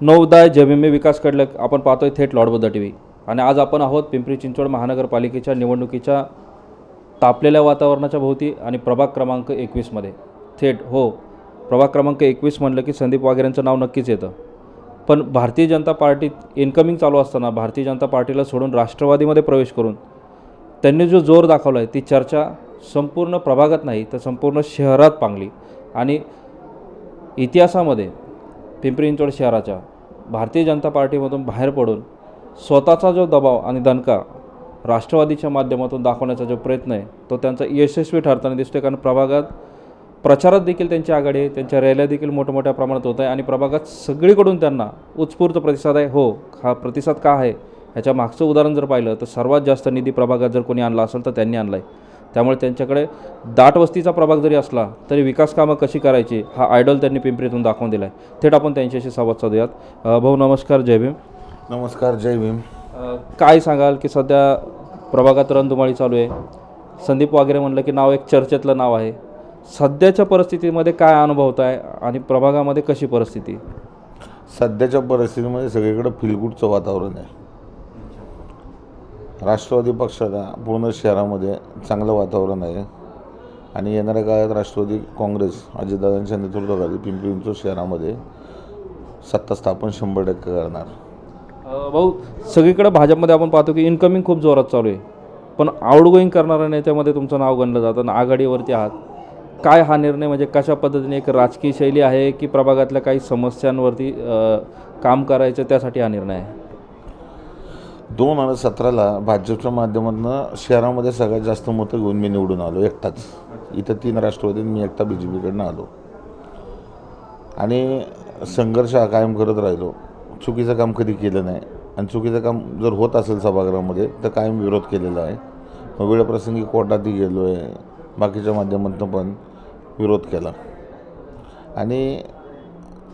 नवोदय जयभीम विकासकडलं आपण पाहतोय थेट लॉर्डबद्ध टी व्ही. आणि आज आपण आहोत पिंपरी चिंचवड महानगरपालिकेच्या निवडणुकीच्या तापलेल्या वातावरणाच्या भोवती आणि प्रभाग क्रमांक 21मध्ये थेट प्रभाग क्रमांक 21 म्हणलं की संदीप वाघेरेंचं नाव नक्कीच येतं. पण भारतीय जनता पार्टीत इन्कमिंग चालू असताना भारतीय जनता पार्टीला सोडून राष्ट्रवादीमध्ये प्रवेश करून त्यांनी जो जोर दाखवला आहे ती चर्चा संपूर्ण प्रभागात नाही तर संपूर्ण शहरात पांगली. आणि इतिहासामध्ये पिंपरी चिंचवड शहराच्या भारतीय जनता पार्टीमधून बाहेर पडून स्वतःचा जो दबाव आणि दणका राष्ट्रवादीच्या माध्यमातून दाखवण्याचा जो प्रयत्न आहे तो त्यांचा यशस्वी ठरताना दिसतोय. कारण प्रभागात प्रचारात देखील त्यांची आघाडी आहे, त्यांच्या रॅल्या देखील मोठ्या प्रमाणात होत आहे आणि प्रभागात सगळीकडून त्यांना उत्स्फूर्त प्रतिसाद आहे. हा प्रतिसाद का आहे ह्याच्या मागचं उदाहरण जर पाहिलं तर सर्वात जास्त निधी प्रभागात जर कोणी आणला असेल तर त्यांनी आणला आहे. त्यामुळे त्यांच्याकडे दाट वस्तीचा प्रभाग जरी असला तरी विकास कामं कशी करायची हा आयडॉल त्यांनी पिंपरीतून दाखवून दिला आहे. थेट आपण त्यांच्याशी संवाद साधूयात. भाऊ नमस्कार, जय भीम. नमस्कार, जय भीम. काय सांगाल की सध्या प्रभागात रणधुमाळी चालू आहे. संदीप वाघेरे म्हणलं की नाव एक चर्चेतलं नाव आहे. सध्याच्या परिस्थितीमध्ये काय अनुभवत आहे आणि प्रभागामध्ये कशी परिस्थिती? सध्याच्या परिस्थितीमध्ये सगळीकडे फिलगुडचं वातावरण आहे. राष्ट्रवादी पक्षाला पूर्ण शहरामध्ये चांगलं वातावरण आहे आणि येणाऱ्या काळात राष्ट्रवादी काँग्रेस अजितदादांच्या नेतृत्वाखाली पिंपरी चिंचवड शहरामध्ये सत्ता स्थापन 100% करणार. भाऊ, सगळीकडे भाजपमध्ये आपण पाहतो की इन्कमिंग खूप जोरात चालू आहे, पण आउटगोईंग करणाऱ्या नेत्यामध्ये तुमचं नाव गणलं जातं आणि आघाडीवरती आहात. काय हा निर्णय, म्हणजे कशा पद्धतीने एक राजकीय शैली आहे की प्रभागातल्या काही समस्यांवरती काम करायचं त्यासाठी हा निर्णय आहे? 2017ला भाजपच्या माध्यमातून शहरामध्ये सगळ्यात जास्त मतं घेऊन मी निवडून आलो एकटाच. इथं 3 राष्ट्रवादी, मी एकटा BJPकडनं आलो आणि संघर्ष हा कायम करत राहिलो. चुकीचं काम कधी केलं नाही आणि चुकीचं काम जर होत असेल सभागृहामध्ये तर कायम विरोध केलेला आहे. वेळप्रसंगी कोर्टातही गेलो आहे, बाकीच्या माध्यमातून पण विरोध केला. आणि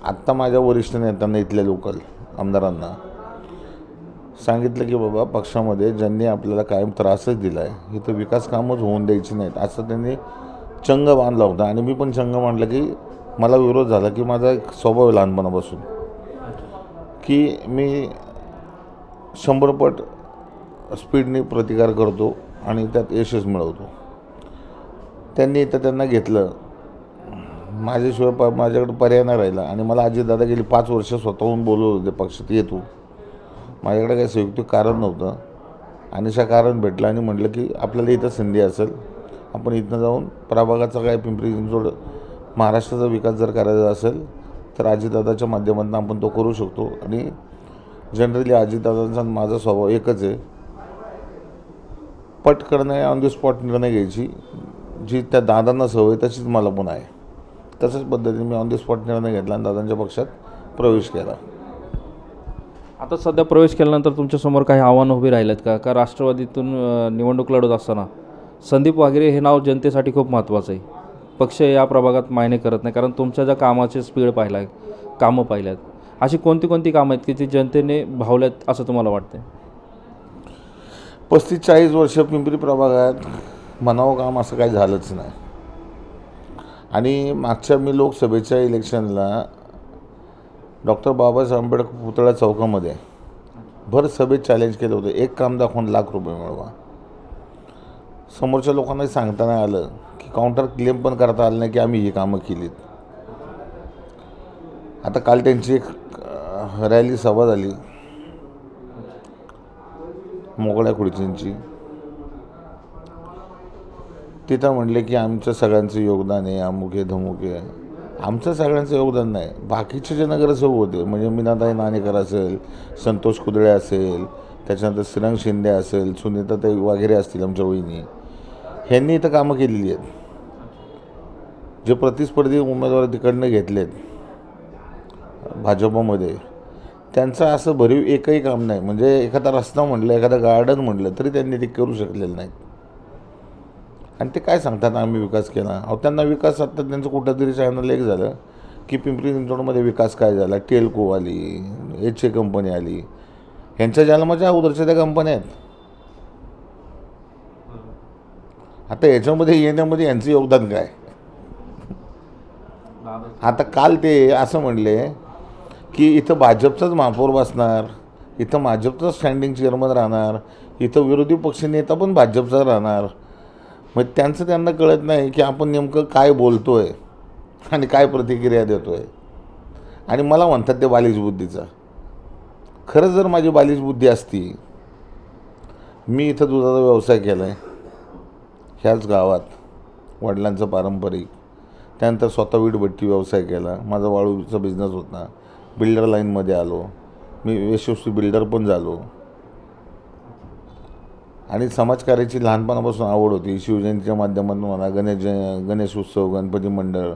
आत्ता माझ्या वरिष्ठ नेत्यांना, इथल्या लोकल आमदारांना सांगितलं की बाबा, पक्षामध्ये ज्यांनी आपल्याला कायम त्रासच दिला आहे इथं विकास कामच होऊन द्यायची नाहीत असं त्यांनी चंग बांधला होता. आणि मी पण चंग मांडलं की मला विरोध झाला की माझा एक स्वभाव लहानपणापासून की मी 100 पट स्पीडने प्रतिकार करतो आणि त्यात यशच मिळवतो. त्यांनी इथं त्यांना घेतलं, माझ्याशिवाय माझ्याकडे पर्याय नाही राहिला. आणि मला अजितदादा गेली 5 वर्ष स्वतःहून बोलवत होते पक्षात येतो. माझ्याकडे काही संयुक्त कारण नव्हतं आणि अशा कारण भेटलं आणि म्हटलं की आपल्याला इथं संधी असेल, आपण इथनं जाऊन प्रभागाचा काय पिंपरी चिंचवड महाराष्ट्राचा विकास जर करायचा असेल तर अजितदादाच्या माध्यमातून आपण तो करू शकतो. आणि जनरली अजितदादांचा माझा स्वभाव एकच आहे, पट करणे, ऑन द स्पॉट निर्णय घ्यायची. जी त्या दादांना सवय तशीच मला पण आहे. तशाच पद्धतीने मी ऑन द स्पॉट निर्णय घेतला आणि दादांच्या पक्षात प्रवेश केला. आता सध्या प्रवेश केल्यानंतर तुमच्यासमोर काही आव्हानं उभी राहिलेत का? राष्ट्रवादीतून निवडणूक लढत असताना संदीप वाघेरे हे नाव जनतेसाठी खूप महत्त्वाचं आहे. पक्ष या प्रभागात मायने करत नाही, कारण तुमच्या ज्या कामाचे स्पीड पाहिला आहे, कामं पाहिल्यात, अशी कोणती कामं आहेत की ती जनतेने भावल्यात असं तुम्हाला वाटतं? 35-40 वर्ष पिंपरी प्रभागात म्हणावं काम असं काही झालंच नाही. आणि मागच्या मी लोकसभेच्या इलेक्शनला डॉक्टर बाबासाहेब आंबेडकर पुतळा चौकामध्ये भर सभेत चॅलेंज केलं होतं, एक काम दाखवून ₹1,00,000 मिळवा. समोरच्या लोकांनाही सांगता नाही आलं की काउंटर क्लेम पण करता आलं नाही की आम्ही ही कामं केलीत. आता काल त्यांची एक रॅली सभा झाली मोकळ्या खुर्चींची. तिथं म्हणले की आमचं सगळ्यांचं योगदान आहे, अमुके धमुके. आमचं सगळ्यांचं योगदान नाही, बाकीचे जे नगरसेवक होते, म्हणजे मीनाताई नाणेकर असेल, संतोष कुदळे असेल, त्याच्यानंतर श्रीरंग शिंदे असेल, सुनीताताई वाघेरे असतील आमच्या वहिनी, ह्यांनी इथं कामं केलेली आहेत. जे प्रतिस्पर्धी उमेदवार तिकडनं घेतलेत भाजपमध्ये, त्यांचं असं भरीव एकही काम नाही. म्हणजे एखादा रस्ता म्हटलं, एखादं गार्डन म्हटलं तरी त्यांनी ते करू शकलेलं नाहीत. आणि ते काय सांगतात आम्ही विकास केला. अहो, त्यांना विकास आता त्यांचं कुठंतरी चॅनल एक झालं की पिंपरी चिंचवडमध्ये विकास काय झाला, टेल्को आली, HA कंपनी आली. ह्यांच्या जन्माच्या अगोदरच्या त्या कंपन्या आहेत. आता याच्यामध्ये येण्यामध्ये यांचं योगदान काय? आता काल ते असं म्हणले की इथं भाजपचाच महापौर बसणार, इथं भाजपचा स्टँडिंग चेअरमन राहणार, इथं विरोधी पक्षनेता पण भाजपचा राहणार. मग त्यांचं त्यांना कळत नाही की आपण नेमकं काय बोलतो आहे आणि काय प्रतिक्रिया देतो आहे. आणि मला म्हणतात ते बालिश बुद्धीचा. खरं जर माझी बालिश बुद्धी असती, मी इथं दुधाचा व्यवसाय केला आहे ह्याच गावात, वडिलांचा पारंपरिक. त्यानंतर स्वतः वीटभट्टी व्यवसाय केला, माझा वाळूचा बिझनेस होता, बिल्डर लाईनमध्ये आलो, मी यशस्वी बिल्डर पण झालो. आणि समाजकार्याची लहानपणापासून आवड होती. शिवजयंतीच्या माध्यमातून मला गणेश उत्सव, गणपती मंडळ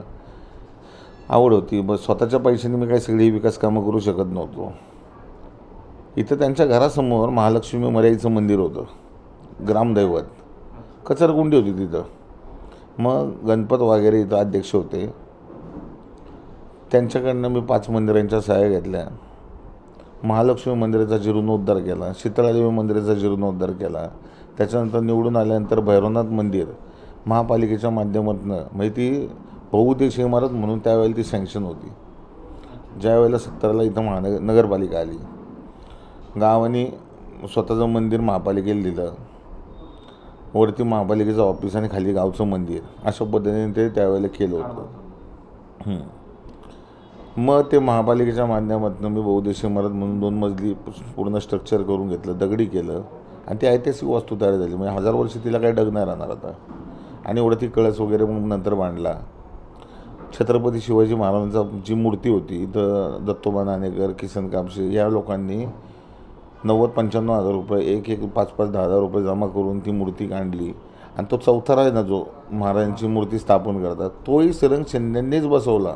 आवड होती. बस स्वतःच्या पैशाने मी काही सगळी विकास कामं करू शकत नव्हतो. इथं त्यांच्या घरासमोर महालक्ष्मी मर्याईचं मंदिर होतं, ग्रामदैवत, कचरकुंडी होती तिथं. मग गणपत वगैरे इथं अध्यक्ष होते, त्यांच्याकडनं मी 5 मंदिरांच्या सहाय्या घेतल्या. महालक्ष्मी मंदिराचा जीर्णोद्धार केला, शीतळादेवी मंदिराचा जीर्णोद्धार केला. त्याच्यानंतर निवडून आल्यानंतर भैरवनाथ मंदिर महापालिकेच्या माध्यमातून, म्हणजे ती बहुउद्देशीय इमारत म्हणून त्यावेळेला ती सँक्शन होती. ज्यावेळेला 70ला इथं नगरपालिका आली, गावाने स्वतःचं मंदिर महापालिकेला दिलं. वरती महापालिकेचं ऑफिस आणि खाली गावचं मंदिर, अशा पद्धतीने ते त्यावेळेला केलं होतं. मग ते महापालिकेच्या माध्यमातून मी बहुउद्देशीय इमारत म्हणून 2 मजली पूर्ण स्ट्रक्चर करून घेतलं, दगडी केलं. आणि ती ऐतिहासिक वास्तू तयार झाली. म्हणजे 1000 वर्ष तिला काही डग नाही राहणार आता. आणि एवढं ती कळस वगैरे मग नंतर बांधला. छत्रपती शिवाजी महाराजांचा जी मूर्ती होती, इथं दत्तोबा नाणेकर, किसन कापसे या लोकांनी 90-95 हजार रुपये, एक 5-5, 10,000 रुपये जमा करून ती मूर्ती काढली. आणि तो चौथरा आहे ना, जो महाराजांची मूर्ती स्थापन करतात, तोही श्रीरंग शिंदेंनीच बसवला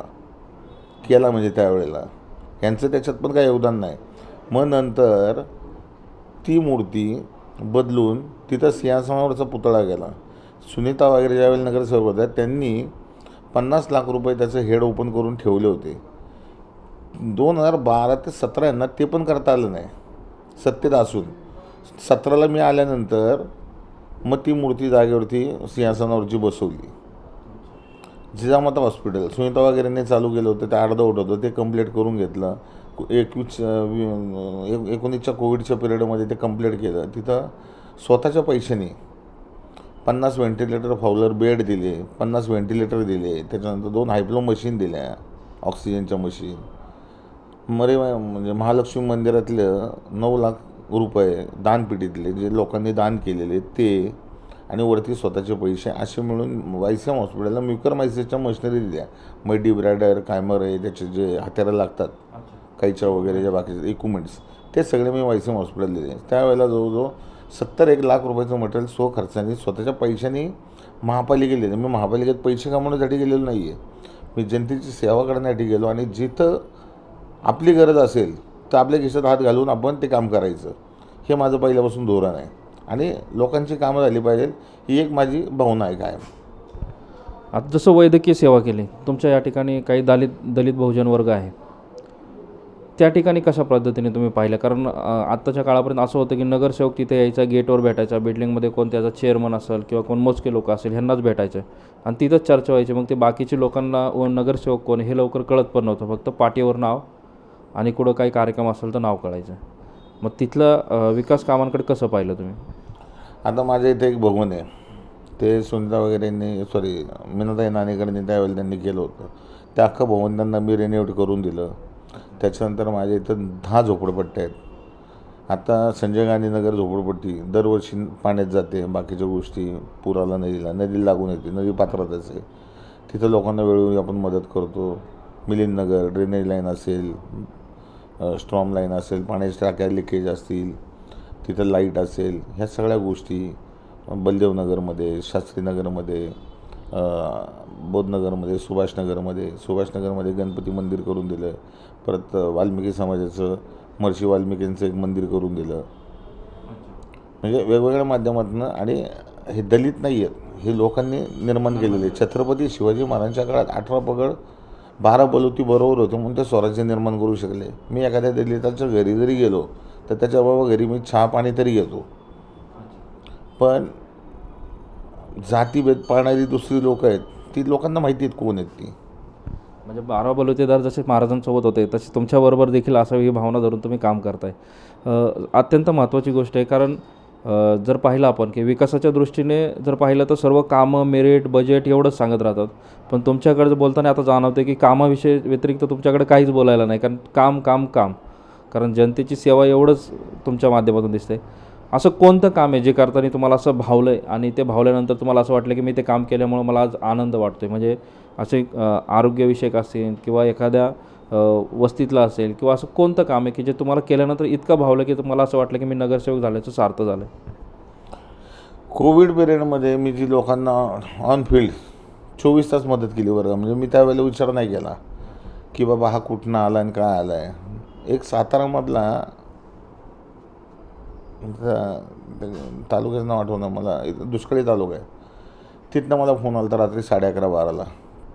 केला. म्हणजे त्यावेळेला यांचं त्याच्यात पण काही योगदान नाही. मग नंतर ती मूर्ती बदलून तिथं सिंहासनावरचा पुतळा गेला. सुनीता वगैरे ज्यावेळेला नगरसेवक होत्या, त्यांनी 50 लाख रुपये त्याचं हेड ओपन करून ठेवले होते. 2012 ते 17 यांना ते पण करता आलं नाही सत्तेत असून. 17ला मी आल्यानंतर मग ती मूर्ती जागेवरती सिंहासनावरची बसवली. जिजामाता हॉस्पिटल सुनीता वगैरेंनी चालू केलं होतं, ते अर्धवट होतं, ते कंप्लीट करून घेतलं. 19च्या कोविडच्या पिरियडमध्ये ते कंप्लीट केलं. तिथं स्वतःच्या पैशाने 50 व्हेंटिलेटर फावलर बेड दिले, 50 व्हेंटिलेटर दिले. त्याच्यानंतर 2 हायफ्लो मशीन दिल्या, ऑक्सिजनच्या मशीन. म्हणजे महालक्ष्मी मंदिरातलं 9 लाख रुपये दानपेटीतले जे लोकांनी दान केलेले ते, आणि वरती स्वतःचे पैसे, असे मिळून वायसीएम हॉस्पिटलला म्युकरमायसिसच्या मशिनरी दिल्या. मग डिब्रायडर, कायमर आहे, त्याचे जे हत्यारं लागतात, कैच्या वगैरे ज्या बाकीचे इक्विपमेंट्स, ते सगळे मी वायसीएम हॉस्पिटल दिले. त्यावेळेला जवळजवळ 70-1 लाख रुपयाचं मटेरियल स्वखर्चाने स्वतःच्या पैशाने महापालिकेला दिले. मी महापालिकेत पैसे कमवण्यासाठी गेलेलो नाही आहे, मी जनतेची सेवा करण्यासाठी गेलो. आणि जिथं आपली गरज असेल तर आपल्या खिशात हात घालून आपण ते काम करायचं, हे माझं पहिल्यापासून धोरण आहे. आणि लोकांची कामं झाली पाहिजे, ही एक माझी भावना आहे कायम. आता जसं वैद्यकीय सेवा केली तुमच्या या ठिकाणी, काही दलित बहुजन वर्ग आहे, त्या ठिकाणी कशा पद्धतीने तुम्ही पाहिलं? कारण आत्ताच्या काळापर्यंत असं होतं की नगरसेवक तिथे यायचा, गेटवर भेटायचा, बिल्डिंगमध्ये कोण त्याचा चेअरमन असेल किंवा कोण मोजके लोक असेल ह्यांनाच भेटायचं आणि तिथंच चर्चा व्हायची. मग ते बाकीचे लोकांना नगरसेवक कोण हे लवकर कळत पण नव्हतं, फक्त पाटीवर नाव आणि कुठं काही कार्यक्रम असेल तर नाव कळायचं. मग तिथलं विकास कामांकडे कसं पाहिलं तुम्ही? आता माझ्या इथे एक भवन आहे, ते सुनीता वगैरेंनी मीनाताई नाणेकरांनी त्यावेळेला त्यांनी केलं होतं. ते अख्खं भवन त्यांना मी रिनोव्हेट करून दिलं. त्याच्यानंतर माझ्या इथं 10 झोपडपट्ट्या आहेत. आता संजय गांधी नगर झोपडपट्टी दरवर्षी पाण्यात जाते, बाकीच्या गोष्टी पुराला, नदीला लागून येते, नदी पात्रातच आहे. तिथं लोकांना वेळोवेळी आपण मदत करतो. मिलिंद नगर ड्रेनेज लाईन असेल, स्ट्रॉम लाईन असेल, पाण्याच्या टाक्या लिकेज असतील, तिथं लाईट असेल, ह्या सगळ्या गोष्टी बलदेवनगरमध्ये, शास्त्रीनगरमध्ये, बौद्धनगरमध्ये, सुभाषनगरमध्ये गणपती मंदिर करून दिलं. परत वाल्मिकी समाजाचं महर्षी वाल्मिकींचं एक मंदिर करून दिलं. म्हणजे वेगवेगळ्या माध्यमातून. आणि हे दलित नाही आहेत, हे लोकांनी निर्माण केलेले. छत्रपती शिवाजी महाराजांच्या काळात 18 पगड 12 बलुती बरोबर होतं म्हणून ते स्वराज्य निर्माण करू शकले. मी एखाद्या दलिताच्या घरी जरी गेलो तर त्याच्या बाबा घरी मी चहा पाणी तरी घेतो, पण जातीभेद पाळणारी दुसरी लोक आहेत, ती लोकांना माहिती आहेत कोण आहेत ती. म्हणजे 12 बलुतेदार जसे महाराजांसोबत होते तसे तुमच्याबरोबर देखील असं ही भावना धरून तुम्ही काम करताय. अत्यंत महत्त्वाची गोष्ट आहे. कारण जर पाहिलं आपण की विकासाच्या दृष्टीने जर पाहिलं तर सर्व कामं, मेरिट, बजेट एवढंच सांगत राहतात. पण तुमच्याकडे बोलताना आता जाणवते की कामाविषयी व्यतिरिक्त तुमच्याकडे काहीच बोलायला नाही. कारण काम, काम, काम. कारण जनतेची सेवा एवढंच तुमच्या माध्यमातून दिसतंय. असं कोणतं काम आहे जे करताना तुम्हाला असं भावलं आहे आणि ते भावल्यानंतर तुम्हाला असं वाटलं की मी ते काम केल्यामुळं मला आज आनंद वाटतो आहे? म्हणजे असे आरोग्यविषयक असेल किंवा एखाद्या वस्तीतलं असेल किंवा असं कोणतं काम आहे की जे तुम्हाला केल्यानंतर इतकं भावलं की तुम्हाला असं वाटलं की मी नगरसेवक झाल्याचं सार्थ झालं आहे? कोविड पिरियडमध्ये मी जी लोकांना ऑन फील्ड 24 तास मदत केली बरं. म्हणजे मी त्यावेळेला विचार नाही केला की बाबा हा कुठनं आला आणि काय आला आहे. एक सातारामधला तालुक्याचं नाव आठवणं मला, दुष्काळी तालुका आहे, तिथनं मला फोन आला होता रात्री 11:30-12ला.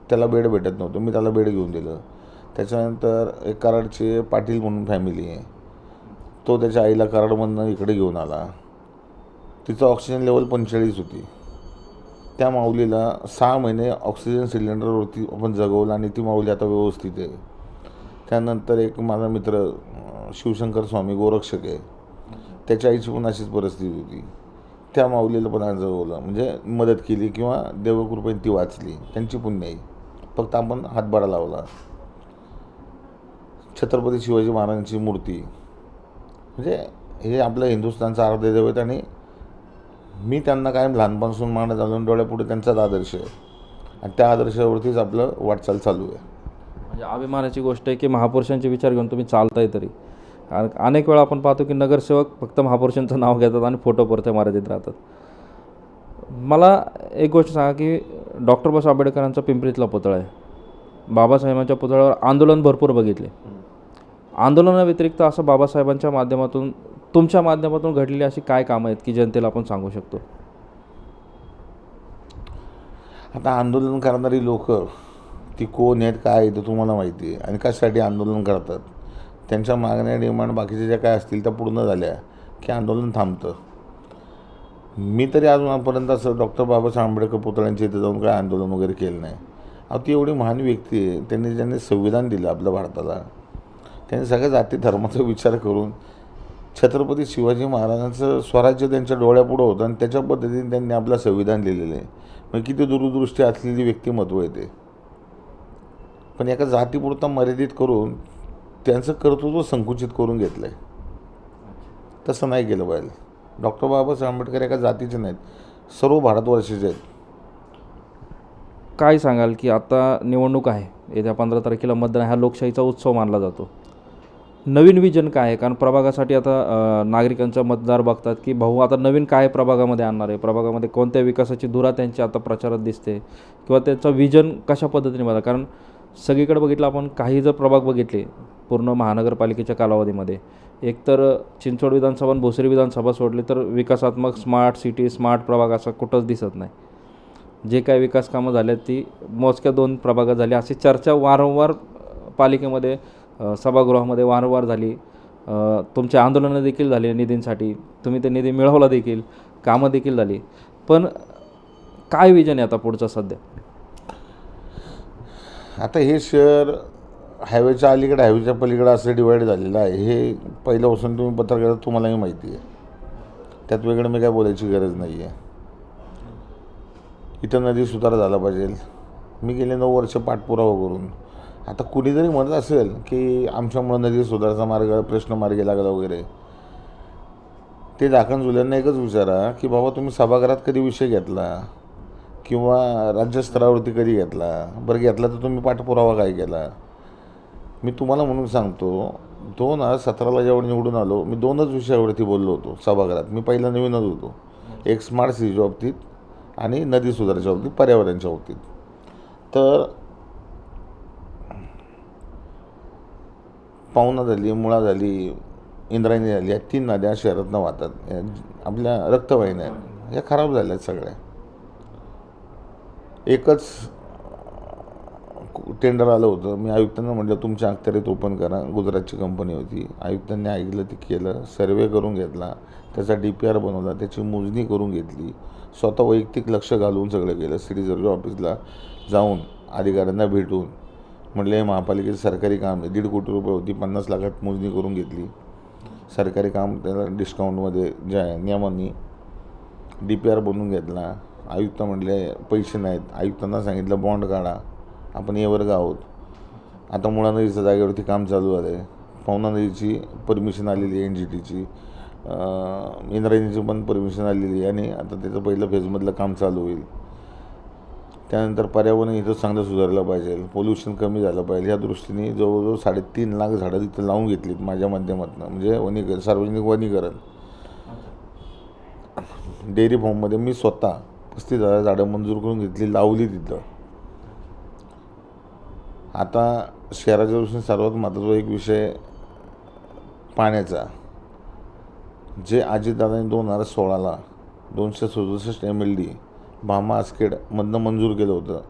त्याला बेड भेटत नव्हतं, मी त्याला बेड घेऊन दिलं. त्याच्यानंतर एक कराडचे पाटील म्हणून फॅमिली आहे, तो त्याच्या आईला कराडमधनं इकडे घेऊन आला. तिचं ऑक्सिजन लेवल 45 होती. त्या माऊलीला 6 महिने ऑक्सिजन सिलेंडरवरती आपण जगवलं आणि ती माऊली आता व्यवस्थित आहे. त्यानंतर एक माझा मित्र शिवशंकर स्वामी गोरक्षक आहे, त्याच्या आईची पण अशीच परिस्थिती होती. त्या माऊलीला पण आज जगवलं, म्हणजे मदत केली किंवा देवकृपेने ती वाचली, त्यांची पुण्य आहे. फक्त आपण हातभारा लावला. छत्रपती शिवाजी महाराजांची मूर्ती, म्हणजे हे आपलं हिंदुस्थानचं अर्धे दैवत आणि मी त्यांना कायम लहानपणापासून मानत आलो आणि डोळ्यापुढे त्यांचाच आदर्श आहे आणि त्या आदर्शावरतीच आपलं वाटचाल चालू आहे. म्हणजे अभिमानाची गोष्ट आहे की महापुरुषांचे विचार घेऊन तुम्ही चालताय तरी. अनेक वेळा आपण पाहतो की नगरसेवक फक्त महापुरुषांचं नाव घेतात आणि फोटोपुरते मर्यादित राहतात. मला एक गोष्ट सांगा की डॉक्टर बाबासाहेब आंबेडकरांचा पिंपरीतला पुतळा आहे. बाबासाहेबांच्या पुतळ्यावर आंदोलन भरपूर बघितले. आंदोलनाव्यतिरिक्त असं बाबासाहेबांच्या माध्यमातून तुमच्या माध्यमातून घडलेली अशी काय कामं आहेत की जनतेला आपण सांगू शकतो? आता आंदोलन करणारी लोक ती कोण आहेत, काय आहे ते तुम्हाला माहिती आहे आणि कशासाठी आंदोलन करतात. त्यांच्या मागण्या, डिमांड बाकीच्या ज्या काय असतील त्या पूर्ण झाल्या की आंदोलन थांबतं. मी तरी अजूनपर्यंत असं डॉक्टर बाबासाहेब आंबेडकर पुतळ्यांच्या इथे जाऊन काय आंदोलन वगैरे केलं नाही. ती एवढी महान व्यक्ती आहे, ज्यांनी संविधान दिलं आपल्या भारताला, त्यांनी सगळ्या जाती धर्माचा विचार करून छत्रपती शिवाजी महाराजांचं स्वराज्य त्यांच्या डोळ्यापुढं होतं आणि त्याच्या पद्धतीने त्यांनी आपलं संविधान लिहिलेलं आहे. म्हणजे किती दूरदृष्टी असलेली व्यक्तिमत्व आहे ते. पण एका जातीपुरता मर्यादित करून त्यांचं कर्तृत्व संकुचित करून घेतलं आहे. तसं नाही केलं पाहिजे. डॉक्टर बाबासाहेब आंबेडकर एका जातीचे नाहीत, सर्व भारतवर्षाचे आहेत. काय सांगाल की आता निवडणूक आहे, येत्या 15 तारखेला मतदान, हा लोकशाहीचा उत्सव मानला जातो. नवीन विजन काय आहे? कारण प्रभागासाठी आता नागरिकांचा मतदार बघतात की भाऊ आता नवीन काय प्रभागामध्ये आणणार आहे, प्रभागामध्ये कोणत्या विकासाची धुरा त्यांची आता प्रचारात दिसते किंवा त्यांचं विजन कशा पद्धतीने बघा. कारण सगळीकडे बघितलं आपण, काही जर प्रभाग बघितले पूर्ण महानगरपालिकेच्या कालावधीमध्ये, एकतर चिंचवड विधानसभा आणि भोसरी विधानसभा सोडली तर विकासात्मक स्मार्ट सिटी, स्मार्ट प्रभाग असा कुठंच दिसत नाही. जे काय विकास कामं झाल्या ती मोजक्या 2 प्रभागात झाली. अशी चर्चा वारंवार पालिकेमध्ये, सभागृहामध्ये वारंवार झाली. तुमचे आंदोलनं देखील झाली निधींसाठी, तुम्ही ते निधी मिळवला देखील, कामं देखील झाली. पण काय विजन आहे आता पुढचं सध्या? आता हे शहर हायवेच्या अलीकडे, हायवेच्या पलीकडे असं डिवाईड झालेलं आहे. हे पहिल्यापासून तुम्ही पत्रकारात तुम्हालाही माहिती आहे, त्यात वेगळं मी काय बोलायची गरज नाही आहे. इथं नदी सुधार झाला पाहिजे. मी गेले 9 वर्ष पाठपुरावा करून, आता कुणी जरी म्हणत असेल की आमच्यामुळं नदी सुधाराचा मार्ग प्रश्न मार्गी लागला वगैरे, ते दाखन जुल्यांना एकच विचारा की बाबा तुम्ही सभागृहात कधी विषय घेतला किंवा राज्यस्तरावरती कधी घेतला? बरं घेतला तर तुम्ही पाठपुरावा काय केला? मी तुम्हाला म्हणून सांगतो, 2017ला जेव्हा निवडून आलो, मी 2च विषयावरती बोललो होतो सभागृहात. मी पहिला नवीनच होतो, एक स्मार्ट सिटीच्या बाबतीत आणि नदी सुधाराच्या बाबतीत, पर्यावरणाच्या बाबतीत. तर पावना झाली, मुळा झाली, इंद्रायणी झाली, या 3 नद्या शहरातनं वाहतात. आपल्या रक्तवाहिन्या आहेत, ह्या खराब झाल्या आहेत सगळ्या. एकच टेंडर आलं होतं, मी आयुक्तांना म्हटलं तुमच्या अखत्यारीत ओपन करा. गुजरातची कंपनी होती, आयुक्तांनी ऐकलं, ते केलं, सर्वे करून घेतला, त्याचा DPR बनवला, त्याची मोजणी करून घेतली, स्वतः वैयक्तिक लक्ष घालून सगळं केलं. सिटी सर्वे ऑफिसला जाऊन अधिकाऱ्यांना भेटून म्हटलं महापालिकेचं सरकारी काम आहे, 1.5 कोटी रुपये होती, 50 लाखात मोजणी करून घेतली. सरकारी काम त्याला डिस्काउंटमध्ये ज्या नियमांनी DPR बनवून घेतला. आयुक्त म्हटले पैसे नाहीत, आयुक्तांना सांगितलं बॉन्ड काढा, आपण ए वर्ग आहोत. आता मुळा नदीच्या जागेवरती काम चालू झालं आहे. पवना नदीची परमिशन आलेली आहे, NGTची, इंद्रायणीची पण परमिशन आलेली आहे आणि आता त्याचं पहिलं फेजमधलं काम चालू होईल. त्यानंतर पर्यावरण इथं चांगलं सुधारलं पाहिजे, पोल्युशन कमी झालं पाहिजे. या दृष्टीने जवळजवळ 3.5 लाख झाडं तिथं लावून घेतलीत माझ्या माध्यमातून, म्हणजे सार्वजनिक वनीकरण. डेअरी फार्ममध्ये मी स्वतः 35,000 झाडं मंजूर करून घेतली, लावली तिथं. आता शहराच्या दृष्टीने सर्वात महत्त्वाचा एक विषय पाण्याचा, जे अजितदादांनी 2016ला 267 MLD भामा आसखेडमधनं मंजूर केलं होतं,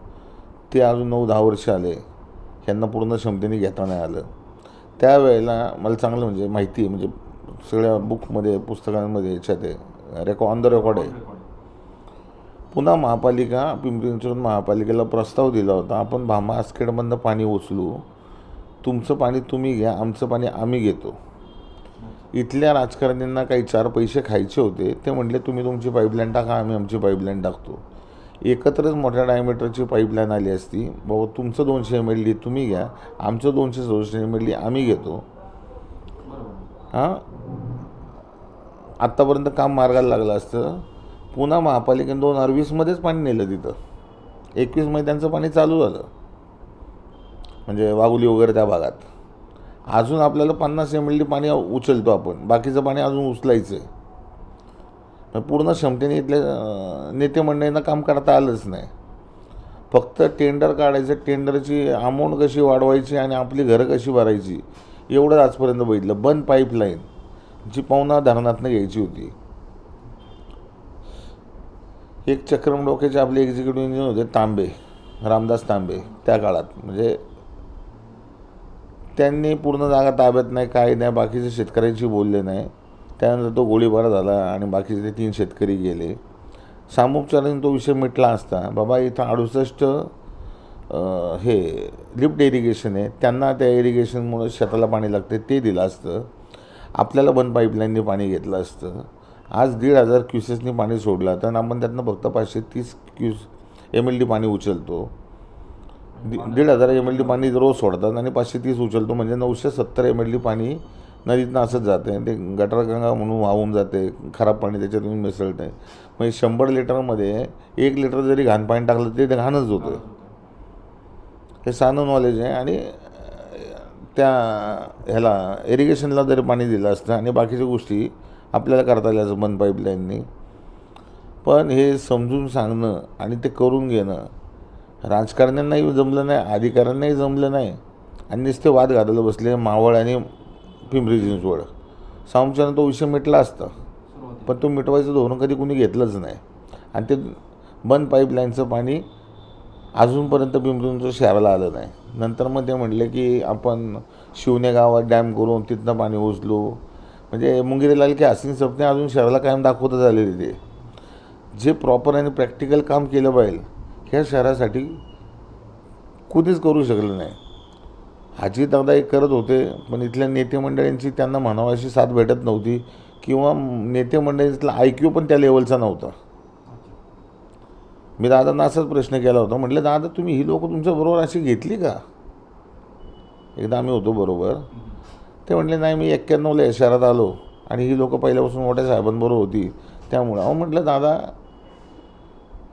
ते अजून 9-10 वर्ष आले, ह्यांना पूर्ण क्षमतेने घेता नाही आलं. त्यावेळेला मला चांगलं म्हणजे माहिती आहे, म्हणजे सगळ्या बुकमध्ये, पुस्तकांमध्ये याच्यात आहे, ऑन द रेकॉर्ड आहे. पुन्हा महापालिका, पिंपरी चिंचवड महापालिकेला प्रस्ताव दिला होता, आपण भामा आसखेडमधनं पाणी उचलू, तुमचं पाणी तुम्ही घ्या, आमचं पाणी आम्ही घेतो. इथल्या राजकारण्यांना काही 4 पैसे खायचे होते, ते म्हटले तुम्ही तुमची पाईपलाईन टाका, आम्ही आमची पाईपलाईन टाकतो. एकत्रच मोठ्या डायमीटरची पाईपलाईन आली असती, बाबा तुमचं 200 MLD तुम्ही घ्या, आमचं 267 MLD आम्ही घेतो. हां, आत्तापर्यंत काम मार्गाला लागलं असतं. पुन्हा महापालिकेने 2020मध्येच पाणी नेलं तिथं, 21मध्ये त्यांचं पाणी चालू झालं, म्हणजे वाघोली वगैरे त्या भागात. अजून आपल्याला 50 MLD पाणी उचलतो आपण, बाकीचं पाणी अजून उचलायचं आहे. पूर्ण क्षमतेने इथल्या नेते मंडळींना काम करता आलंच नाही. फक्त टेंडर काढायचं, टेंडरची अमाऊंट कशी वाढवायची आणि आपली घरं कशी भरायची, एवढंच आजपर्यंत बघितलं. बंद पाईपलाईन जी पवना धरणातनं घ्यायची होती. एक चक्रम डोक्याचे आपले एक्झिक्युटिव्ह इंजिनियर होते तांबे, रामदास तांबे, त्या काळात, म्हणजे त्यांनी पूर्ण जागा ताब्यात नाही, काय नाही, बाकीचे शेतकऱ्यांशी बोलले नाही. त्यानंतर तो गोळीबार झाला आणि बाकीचे 3 शेतकरी गेले. सामोपचाराने तो विषय मिटला असता. बाबा इथं 68 हे लिफ्ट इरिगेशन आहे, त्यांना त्या इरिगेशनमुळे शेताला पाणी लागते, ते दिलं असतं. आपल्याला बंद पाईपलाईनने पाणी घेतलं असतं. आज 1,500 क्युसेसनी पाणी सोडलं तर आपण त्यातनं फक्त 530 MLD पाणी उचलतो. 1,500 MLD पाणी रोज सोडतात आणि 530 उचलतो, म्हणजे 970 MLD पाणी नदीतनं असंच जाते. ते गटारगंगा म्हणून वाहून जाते, खराब पाणी त्याच्यातून मिसळतं आहे. म्हणजे 100 लिटरमध्ये 1 लिटर जरी घाण पाणी टाकलं ते घाणच होतं. हे साधं नॉलेज आहे. आणि त्या ह्याला इरिगेशनला जरी पाणी दिलं असतं आणि बाकीच्या गोष्टी आपल्याला करता आल्या असं बंद पाईपलाईननी. पण हे समजून सांगणं आणि ते करून घेणं राजकारण्यांनाही जमलं नाही, अधिकाऱ्यांनाही जमलं नाही, आणि नुसते वाद घालायला बसले मावळ आणि पिंपरी चिंचवड. सामोपचाराने तो विषय मिटला असता, पण तो मिटवायचं धोरण कधी कुणी घेतलंच नाही. आणि ते बंद पाईपलाईनचं पाणी अजूनपर्यंत पिंपरी चिंचवड शहराला आलं नाही. नंतर मग ते म्हटले की आपण शिवणे गावात डॅम करून तिथनं पाणी उचलू, म्हणजे मुंगेरीलाल की हसीन सपने अजून शहराला कायम दाखवतच आलेले. ते जे प्रॉपर आणि प्रॅक्टिकल काम केलं पाहिजे ह्या शहरासाठी कुणीच करू शकलं नाही. अजितदादा एक करत होते, पण इथल्या नेते मंडळींची त्यांना म्हणावं अशी साथ भेटत नव्हती, किंवा नेते मंडळींचा IQ पण त्या लेवलचा नव्हता. मी दादांना असाच प्रश्न केला होता, म्हटलं दादा तुम्ही ही लोकं तुमच्याबरोबर अशी घेतली का? एकदा आम्ही होतो बरोबर. ते म्हटले नाही, मी 91ला या शहरात आलो आणि ही लोकं पहिल्यापासून मोठ्या साहेबांबरोबर होती, त्यामुळं. अहो म्हटलं दादा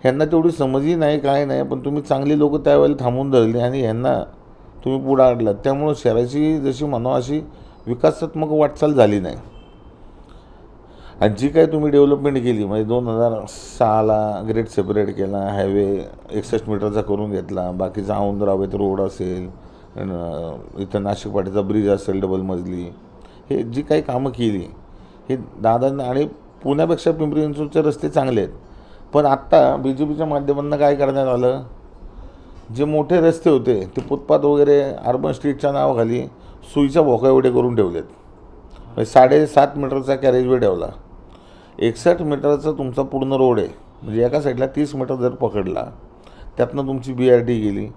ह्यांना तेवढी समजही नाही, काय नाही, पण तुम्ही चांगली लोकं त्यावेळेला थांबून धरली आणि ह्यांना तुम्ही पुढं आणलात, त्यामुळं शहराची जशी म्हणावं अशी विकासात्मक वाटचाल झाली नाही. आणि जी काय तुम्ही डेव्हलपमेंट केली, म्हणजे 2006ला ग्रेड सेपरेट केला, हायवे 61 मीटरचा करून घेतला, बाकीचा औंध रावेत रोड असेल, इथं नाशिक पाटीचा ब्रिज असेल डबल मजली, हे जी काही कामं केली हे दादांना. आणि पुण्यापेक्षा पिंपरी चिंचवडचे रस्ते चांगले आहेत. पण आत्ता BJPच्या माध्यमातून काय करण्यात आलं, जे मोठे रस्ते होते ते फुटपाथ वगैरे अर्बन स्ट्रीटच्या नावाखाली सुईच्या भोका एवढे करून ठेवलेत. 7.5 मीटरचा कॅरेजवे ठेवला. 61 मीटरचा तुमचा पूर्ण रोड आहे, म्हणजे एका साईडला 30 मीटर जर पकडला, त्यातनं तुमची BRT गेली,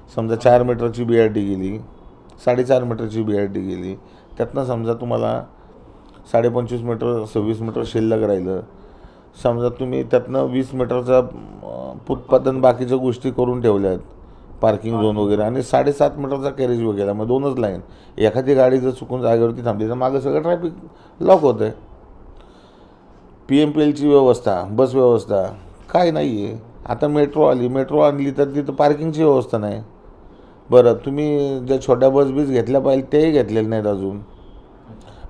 समजा 4 मीटरची BRT गेली, 4.5 मीटरची BRT गेली, त्यातनं समजा तुम्हाला 25.5 मीटर 26 मीटर शिल्लक राहिलं. समजा तुम्ही त्यातनं 20 मीटरचा उत्पादन बाकीच्या गोष्टी करून ठेवल्यात, पार्किंग झोन वगैरे, आणि 7.5 मीटरचा कॅरेज वे केला. मग 2च लाईन. एखादी गाडी जर चुकून जागेवरती थांबली तर मागं सगळं ट्रॅफिक लॉक होतं आहे. PMPLची व्यवस्था, बस व्यवस्था काय नाही आहे. आता मेट्रो आणली तर तिथं पार्किंगची व्यवस्था नाही. बरं, तुम्ही ज्या छोट्या बस घेतल्या पाहिजे तेही घेतलेल्या नाहीत अजून.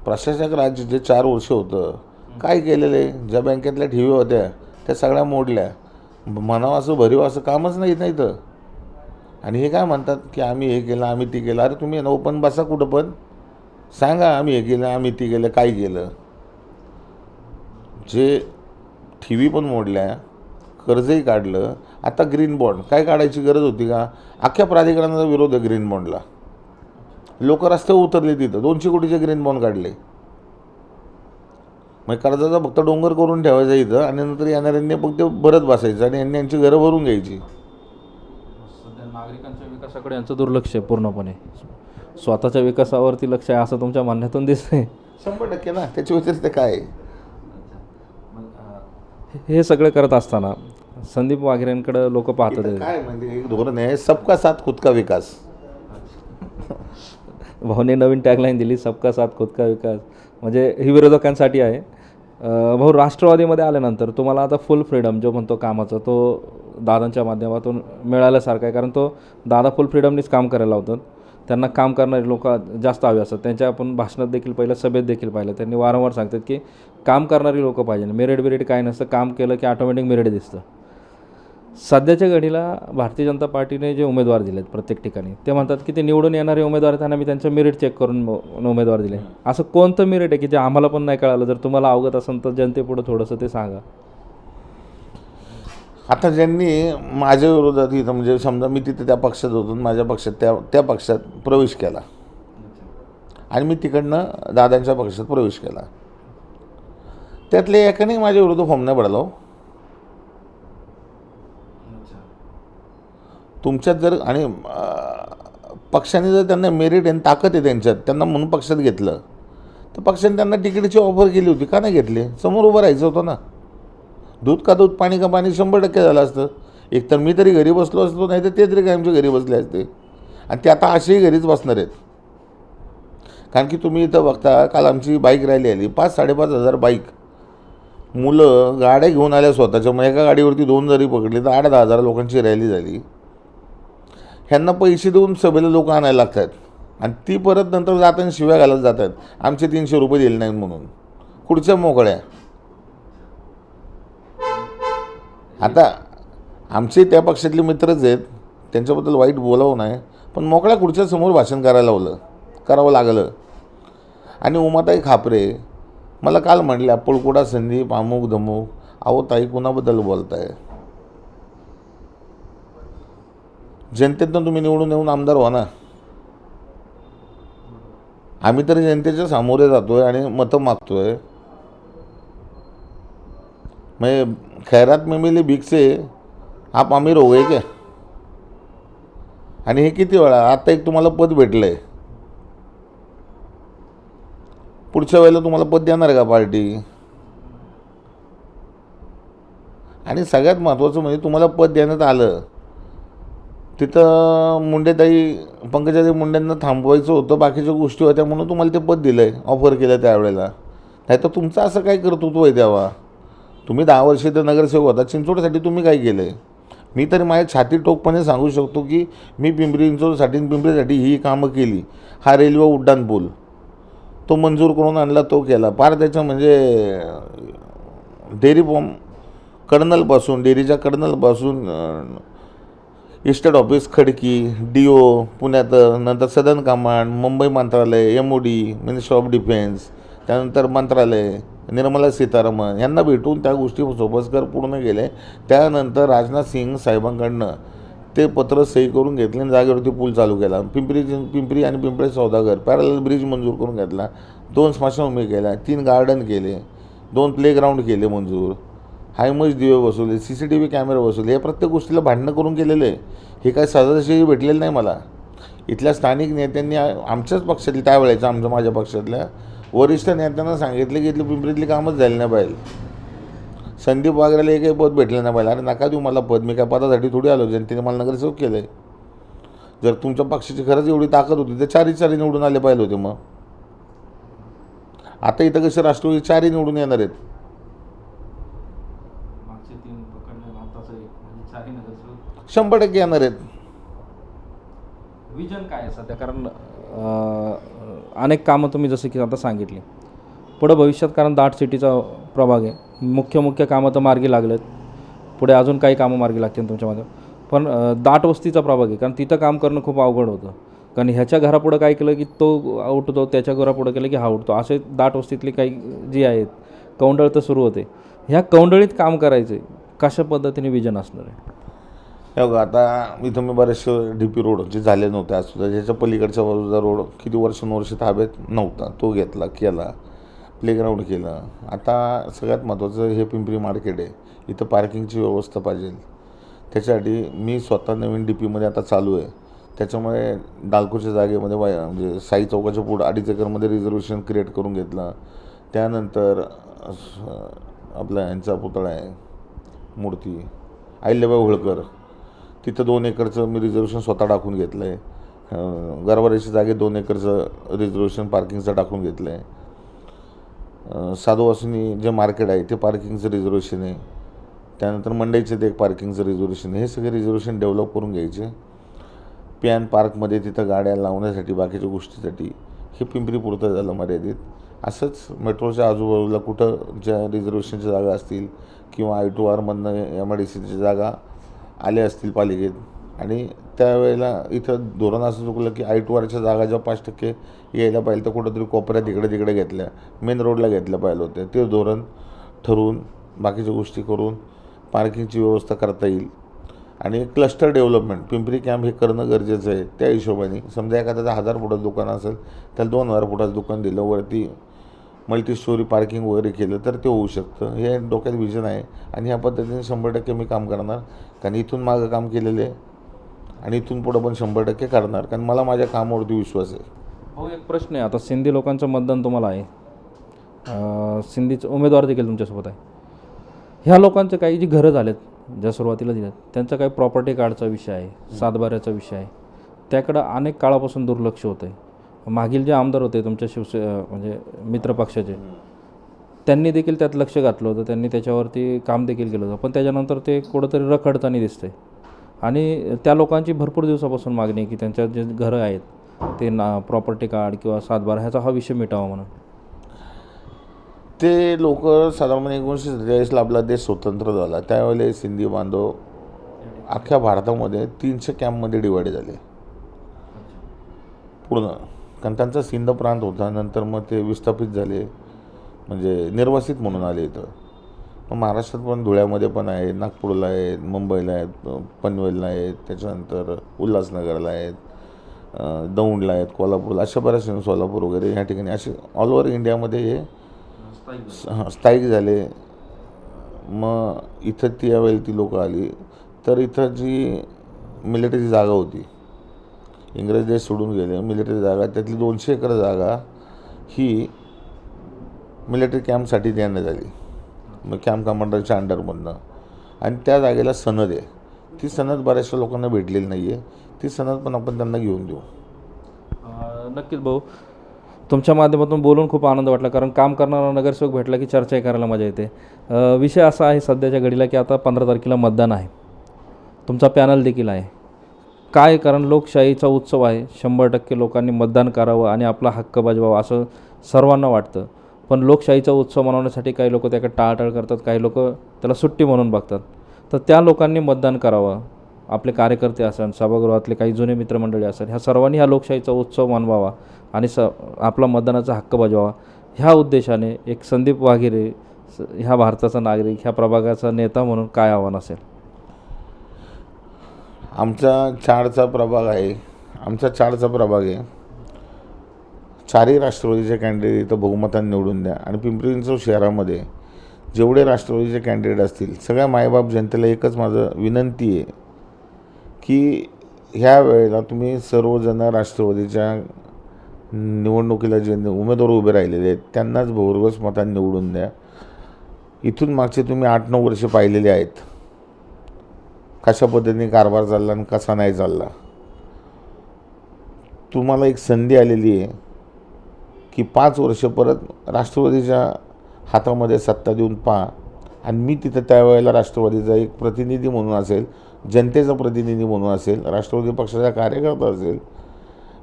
प्रशासक राज्य जे 4 वर्ष होतं काय केलेलं आहे? ज्या बँकेतल्या ठेवी होत्या त्या सगळ्या मोडल्या. म्हणावं असं भरीव असं कामच नाही तर. आणि हे काय म्हणतात की आम्ही हे केलं, आम्ही ते केलं. अरे तुम्ही ओपन बसा कुठं पण, सांगा आम्ही हे केलं, आम्ही ते केलं, काय केलं. जे ठेवी पण मोडल्या, कर्जही काढलं. आता ग्रीन बॉन्ड काय काढायची गरज होती का? अख्ख्या प्राधिकरणाचा विरोध आहे ग्रीन बॉन्डला. लोक रस्त्यावर उतरले, तिथं 200 कोटीचे ग्रीन बॉन्ड काढले. मग कर्जाचा फक्त डोंगर करून ठेवायचा इथं, आणि नंतर येणाऱ्यांनी फक्त भरत बसायचं आणि यांनी यांची घरं भरून घ्यायची. सध्या नागरिकांच्या विकासाकडे यांचं दुर्लक्ष आहे पूर्णपणे. स्वतःच्या विकासावरती लक्ष आहे असं तुमच्या म्हणण्यातून दिसतंय. 100% ना. त्याच्या व्यतिरिक्त काय आहे? हे सगळं करत असताना संदीप वाघेरेंकडे लोक पाहतात. काय म्हणजे एक धोरण आहे, सबका साथ खुद का विकास. भाऊने नवीन टॅगलाईन दिली, सबका साथ खुद का विकास. म्हणजे ही विरोधकांसाठी आहे. भाऊ, राष्ट्रवादीमध्ये आल्यानंतर तुम्हाला आता फुल फ्रीडम जो म्हणतो कामाचं, तो दादांच्या माध्यमातून मिळाल्यासारखं आहे. कारण तो दादा फुल फ्रीडमनीच काम करायला लावतात. त्यांना काम करणारे लोक जास्त हवे असतात. त्यांच्या आपण भाषणात देखील पाहिलं, सभेत देखील पाहिलं, त्यांनी वारंवार सांगतात की काम करणारी लोक पाहिजे. मेरिट काय नसतं, काम केलं की ऑटोमॅटिक मेरिट दिसतं. सध्याच्या घडीला भारतीय जनता पार्टीने जे उमेदवार दिलेत प्रत्येक ठिकाणी, ते म्हणतात की ते निवडून येणारे उमेदवार त्यांना मी त्यांचं मेरिट चेक करून उमेदवार दिले. असं कोणतं मेरिट आहे की जे आम्हाला पण नाही कळालं? जर तुम्हाला अवगत असेल तर जनतेपुढं थोडंसं ते सांगा. आता ज्यांनी माझ्या विरोधात इथं, म्हणजे समजा मी तिथे त्या पक्षात होतो, माझ्या पक्षात त्या पक्षात प्रवेश केला आणि मी तिकडनं दादांच्या पक्षात प्रवेश केला, त्यातले एकाने माझ्या विरोधात फॉर्म नाही पडला. तुमच्यात जर आणि पक्षाने जर त्यांना मेरिट आणि ताकद आहे त्यांच्यात, त्यांना म्हणून पक्षात घेतलं, तर पक्षाने त्यांना तिकीटची ऑफर केली होती, का नाही घेतली? समोर उभं राहायचं होतं ना. दूध का दूध, पाणी का पाणी 100% झालं असतं. एकतर मी तरी घरी बसलो असतो, नाही तर ते तरी काय आमच्या घरी बसले असते. आणि ते आता असेही घरीच बसणार आहेत. कारण की तुम्ही इथं बघता, काल आमची बाईक रॅली आली, 5,000-5,500 बाईक, मुलं गाड्या घेऊन आल्या स्वतःच्या. मग एका गाडीवरती 2 जरी पकडले तर 8,000-10,000 लोकांची रॅली झाली. ह्यांना पैसे देऊन सभेला लोक आणायला लागतात आणि ती परत नंतर जाताना शिव्या घालत जातात, आमचे 300 रुपये दिले नाहीत म्हणून. कुठच्या मोकळ्या? आता आमचे त्या पक्षातले मित्रच आहेत, त्यांच्याबद्दल वाईट बोलावं नाही, पण मोकळ्या खुर्च्या समोर भाषण करावं लागलं. आणि उमाताई खापरे मला काल म्हणल्या, पळकुडा संदीप, अमुक धमुक. अहो ताई, कुणाबद्दल बोलताय? जनतेतनं तुम्ही निवडून येऊन आमदार व्हा ना. आम्ही तरी जनतेच्या सामोरे जातोय आणि मतं मागतोय. मैं खैरात में मिली भीख से आप अमीर हो गए क्या? आणि हे किती वेळा? आता एक तुम्हाला पद भेटलं आहे, पुढच्या वेळेला तुम्हाला पद देणार का पार्टी? आणि सगळ्यात महत्त्वाचं म्हणजे तुम्हाला पद देण्यात आलं, तिथं मुंडेताई, पंकजाताई मुंडेंना थांबवायचं होतं, बाकीच्या गोष्टी होत्या म्हणून तुम्हाला ते पद दिलं आहे, ऑफर केलं त्यावेळेला. नाही तर तुमचं असं काय कर्तृत्व आहे तेव्हा? तुम्ही 10 वर्ष तर नगरसेवक होता, चिंचवडसाठी तुम्ही काय केलं आहे? मी तरी माझ्या छाती टोकपणे सांगू शकतो की मी पिंपरी चिंचवडसाठी ही कामं केली. हा रेल्वे उड्डाण पूल तो मंजूर करून आणला, तो केला. पार त्याच्या म्हणजे डेअरी फॉर्म कर्नलपासून, डेअरीच्या कर्नलपासून इस्टेट ऑफिस खडकी, DO पुण्यात, नंतर सदन कमांड, मुंबई मंत्रालय, MOD मिनिस्टर ऑफ डिफेन्स, त्यानंतर मंत्रालय, निर्मला सीतारामन यांना भेटून त्या गोष्टी सोपस्कर पूर्ण केले. त्यानंतर राजनाथ सिंग साहेबांकडनं ते पत्र सही करून घेतले आणि जागेवरती पूल चालू केला. पिंपरी आणि पिंपळे सौदागर पॅरलल ब्रिज मंजूर करून घेतला. 2 स्मशानभूमी केल्या, 3 गार्डन केले, 2 प्लेग्राऊंड केले मंजूर. हायमज दिवे बसवले, CCTV कॅमेरे बसवले, हे प्रत्येक गोष्टीला भांडणं करून केलेलं आहे. हे काय सहजासहजी भेटलेलं नाही मला. इथल्या स्थानिक नेत्यांनी आमच्याच पक्षातल्या त्यावेळेच्या माझ्या पक्षातल्या वरिष्ठ नेत्यांना सांगितलं की इथली पिंपरीतली कामच झाली नाही पाहिजे. संदीप वाघरेला एकही पद भेटलं नाही पाहिजे. अरे नका देऊ मला पद, मी काय पदासाठी थोडी आलो, जनतेने मला नगरसेवक केलं आहे. जर तुमच्या पक्षाची खरंच एवढी ताकद होती तर चारी निवडून आले पाहिजे होते. मग आता इथं कसं राष्ट्रवादी 4 निवडून येणार आहेत. 100% येणार आहेत. विजन काय आहे सध्या? कारण अनेक कामं तुम्ही जसं की आता सांगितली, पुढं भविष्यात कारण दाट सिटीचा प्रभाग आहे, मुख्य कामं तर मार्गी लागलेत, पुढे अजून काही कामं मार्गी लागतील तुमच्यामध्ये, पण दाट वस्तीचा प्रभाग आहे, कारण तिथं काम करणं खूप अवघड होतं. कारण ह्याच्या घरापुढं काय केलं की तो उठतो, त्याच्या घरापुढं केलं की हा उठतो, असे दाट वस्तीतली काही जी आहेत कौंडळ तर सुरू होते. ह्या कौंडळीत काम करायचे कशा पद्धतीने विजन असणार आहे? हे बघा, आता इथं मी बरेचसे DP रोड जे झाले नव्हते आज सुद्धा, ज्याच्या पलीकडच्या बाजूचा रोड किती वर्ष ताब्यात नव्हता, तो घेतला, केला, प्लेग्राऊंड केलं. आता सगळ्यात महत्त्वाचं हे पिंपरी मार्केट आहे, इथं पार्किंगची व्यवस्था पाहिजे. त्याच्यासाठी मी स्वतः नवीन DPमध्ये आता चालू आहे. त्याच्यामुळे डालकोच्या जागेमध्ये म्हणजे साई चौकाच्या पुढं 2.5 एकरमध्ये रिझर्वेशन क्रिएट करून घेतलं. त्यानंतर आपला यांचा पुतळा आहे, मूर्ती अहिल्याबाई होळकर, तिथं 2 एकरचं मी रिझर्वेशन स्वतः टाकून घेतलं आहे. गरवारेच्या जागेत 2 एकरचं रिझर्वेशन पार्किंगचं टाकून घेतलं आहे. साधूवासनी जे मार्केट आहे ते पार्किंगचं रिझर्वेशन आहे. त्यानंतर मंडईचं ते एक पार्किंगचं रिझर्वेशन आहे. हे सगळे रिझर्वेशन डेव्हलप करून घ्यायचे. पॅन पार्कमध्ये तिथं गाड्या लावण्यासाठी, बाकीच्या गोष्टीसाठी हे पिंपरी पुरतं झालं मर्यादित. असंच मेट्रोच्या आजूबाजूला कुठं ज्या रिझर्वेशनच्या जागा असतील किंवा I2R MIDCच्या जागा आल्या असतील पालिकेत, आणि त्यावेळेला इथं धोरण असं चुकलं की I2Rच्या जागा ज्या 5% यायला पाहिजे तर कुठंतरी कोपऱ्यात तिकडे घेतल्या, मेन रोडला घेतल्या पाहिजे होत्या. ते धोरण ठरवून बाकीच्या गोष्टी करून पार्किंगची व्यवस्था करता येईल. आणि क्लस्टर डेव्हलपमेंट पिंपरी कॅम्प हे करणं गरजेचं आहे. त्या हिशोबाने समजा एखाद्याचं 1000 फुटाचं दुकान असेल त्याला 2000 फुटाचं दुकान दिलं, वरती मल्टी स्टोरी पार्किंग वगैरे केलं तर ते होऊ शकतं. हे डोक्यात विजन आहे आणि ह्या पद्धतीने 100% मी काम करणार. कारण इथून मागं काम केलेलं आहे आणि इथून पुढं पण 100% करणार, कारण मला माझ्या कामावरती विश्वास आहे. हो, एक प्रश्न आहे. आता सिंधी लोकांचं मतदान तुम्हाला आहे, सिंधीचे उमेदवार देखील तुमच्यासोबत आहे. ह्या लोकांचे काही जी घरं झालेत ज्या सुरुवातीला दिल्यात, त्यांचा काही प्रॉपर्टी कार्डचा विषय आहे, सातबाऱ्याचा विषय आहे, त्याकडं अनेक काळापासून दुर्लक्ष होतं आहे. मागील जे आमदार होते तुमच्या म्हणजे मित्रपक्षाचे, त्यांनी देखील त्यात लक्ष घातलं होतं, त्यांनी त्याच्यावरती काम देखील केलं होतं, पण त्याच्यानंतर ते कुठंतरी रखडताना दिसतं आहे. आणि त्या लोकांची भरपूर दिवसापासून मागणी आहे की त्यांच्या जे घरं आहेत ते प्रॉपर्टी कार्ड किंवा सातबारा ह्याचा हा विषय मिटावा म्हणून. ते लोक साधारणपणे 1947ला आपला देश स्वतंत्र झाला त्यावेळेला सिंधी बांधव अख्ख्या भारतामध्ये 300 कॅम्पमध्ये डिवाइड झाले पूर्ण. कारण त्यांचा सिंध प्रांत होता, नंतर मग ते विस्थापित झाले, म्हणजे निर्वासित म्हणून आले इथं. मग महाराष्ट्रात पण धुळ्यामध्ये पण आहे, नागपूरला आहेत, मुंबईला आहेत, पनवेलला आहेत, त्याच्यानंतर उल्हासनगरला आहेत, दौंडला आहेत, कोल्हापूरला, अशा बऱ्याच सोलापूर वगैरे ह्या ठिकाणी असे ऑल ओव्हर इंडियामध्ये हे स्थायिक झाले. मग इथं त्यावेळेला ती लोकं आली तर इथं जी मिलिटरी जागा होती, इंग्रज देश सोडून गेले, मिलिटरी जागा त्यातली 200 एकर जागा ही मिलिटरी कॅम्पसाठी देण्यात आली, मग कॅम्प कमांडरच्या अंडरमधनं. आणि त्या जागेला सनद आहे, ती सनद बऱ्याचशा लोकांना भेटलेली नाही आहे, ती सनद पण आपण त्यांना घेऊन देऊ. नक्कीच भाऊ, तुमच्या माध्यमातून बोलून खूप आनंद वाटला, कारण काम करणारा नगरसेवक भेटला की चर्चा करायला मजा येते. विषय असा आहे सध्याच्या घडीला की आता 15 तारखेला मतदान आहे, तुमचा पॅनल देखील आहे. काय, कारण लोकशाहीचा उत्सव आहे, 100% लोकांनी मतदान करावं आणि आपला हक्क बजवावा असं सर्वांना वाटतं. पण लोकशाहीचा उत्सव मनवण्यासाठी काही लोक त्याकडे टाळाटाळ करतात, काही लोक त्याला सुट्टी म्हणून बघतात. तर त्या लोकांनी मतदान करावं, आपले कार्यकर्ते असेल, सभागृहातले काही जुने मित्रमंडळी असेल, ह्या सर्वांनी हा लोकशाहीचा उत्सव मनवावा आणि आपला मतदानाचा हक्क बजावावा. ह्या उद्देशाने एक संदीप वाघेरे ह्या भारताचा नागरिक, ह्या प्रभागाचा नेता म्हणून काय आव्हान असेल? आमचा 4चा प्रभाग आहे, आमचा 4चा प्रभाग आहे. 4ही राष्ट्रवादीचे कॅन्डिडेट इथं बहुमताने निवडून द्या आणि पिंपरी चिंचवड शहरामध्ये जेवढे राष्ट्रवादीचे कॅन्डिडेट असतील सगळ्या मायबाप जनतेला एकच माझं विनंती आहे की ह्या वेळेला तुम्ही सर्वजण राष्ट्रवादीच्या निवडणुकीला जे उमेदवार उभे राहिलेले आहेत त्यांनाच भरघोस मतांनी निवडून द्या. इथून मागचे तुम्ही 8-9 वर्ष पाहिलेले आहेत कशा पद्धतीने कारभार चालला आणि कसा नाही चालला. तुम्हाला एक संधी आलेली आहे की 5 वर्ष परत राष्ट्रवादीच्या हातामध्ये सत्ता देऊन पहा आणि मी तिथं त्यावेळेला राष्ट्रवादीचा एक प्रतिनिधी म्हणून असेल, जनतेचा प्रतिनिधी म्हणून असेल, राष्ट्रवादी पक्षाचा कार्यकर्ता असेल.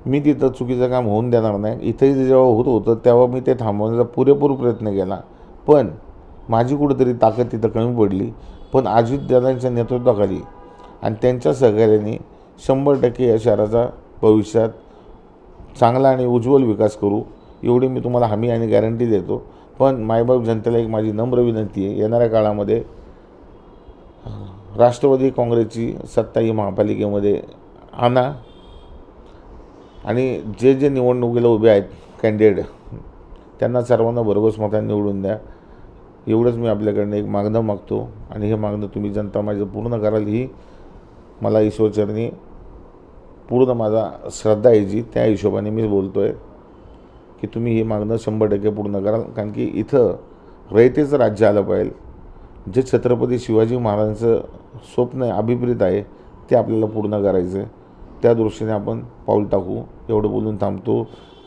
मी तिथं चुकीचं काम होऊन देणार नाही. इथंही जेव्हा होत होतं तेव्हा मी ते थांबवण्याचा पुरेपूर प्रयत्न केला, पण माझी कुठेतरी ताकद तिथं कमी पडली. पण अजितदादांच्या नेतृत्वाखाली आणि त्यांच्या सहकार्याने 100% या शहराचा भविष्यात चांगला आणि उज्ज्वल विकास करू एवढी मी तुम्हाला हमी आणि गॅरंटी देतो. पण मायबाप जनतेला एक माझी नम्र विनंती आहे, येणाऱ्या काळामध्ये राष्ट्रवादी काँग्रेसची सत्ता ही महापालिकेमध्ये आणा आणि जे जे निवडणुकीला उभे आहेत कॅन्डिडेट त्यांना सर्वांना भरघोस मतांनी निवडून द्या. एवढंच मी आपल्याकडनं एक मागणं मागतो आणि हे मागणं तुम्ही जनता माझं पूर्ण कराल ही मला ईश्वरचरणी पूर्ण माझा श्रद्धा आहे जी, त्या हिशोबाने मी बोलतो आहे की तुम्ही हे मागणं 100% पूर्ण कराल. कारण की इथं रयतेचं राज्य आलं पाहिजे. जे छत्रपती शिवाजी महाराजांचं स्वप्न अभिप्रेत आहे ते आपल्याला पूर्ण करायचं आहे. त्या दृष्टीने आपण पाऊल टाकू. एवढं बोलून थांबतो.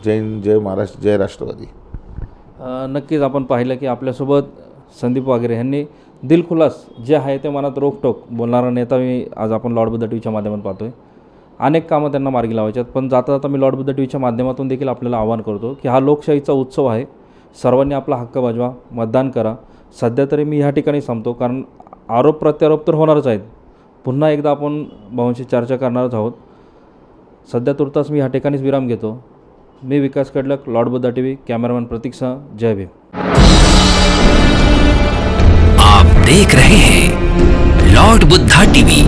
जय हिंद, जय महाराष्ट्र, जय राष्ट्रवादी. नक्कीच आपण पाहिलं की आपल्यासोबत संदीप वागेरे यांनी दिलखुलास जे आहे ते मनात रोखटोक बोलणारा नेता मी आज आपण लॉर्ड टीव्हीच्या माध्यमातून पाहतोय. अनेक कामं त्यांना मार्गी लावायची आहेत, पण जाता जाता मी लॉर्ड टीव्हीच्या माध्यमातून देखील आपल्याला आवाहन करतो की हा लोकशाहीचा उत्सव आहे. सर्वांनी आपला हक्क बजावा, मतदान करा. सध्या तरी मी ह्या ठिकाणी थांबतो, कारण आरोप प्रत्यारोप तर होणारच आहेत. पुन्हा एकदा आपण भावांशी चर्चा करणारच आहोत. सध्या तुर्तास मी ह्या ठिकाणीच विराम घेतो. मी Vikas Kadlak, lord Buddha TV, cameraman प्रतीकसह. जय भीम. आप देख रहे हैं लॉर्ड बुद्धा टीवी.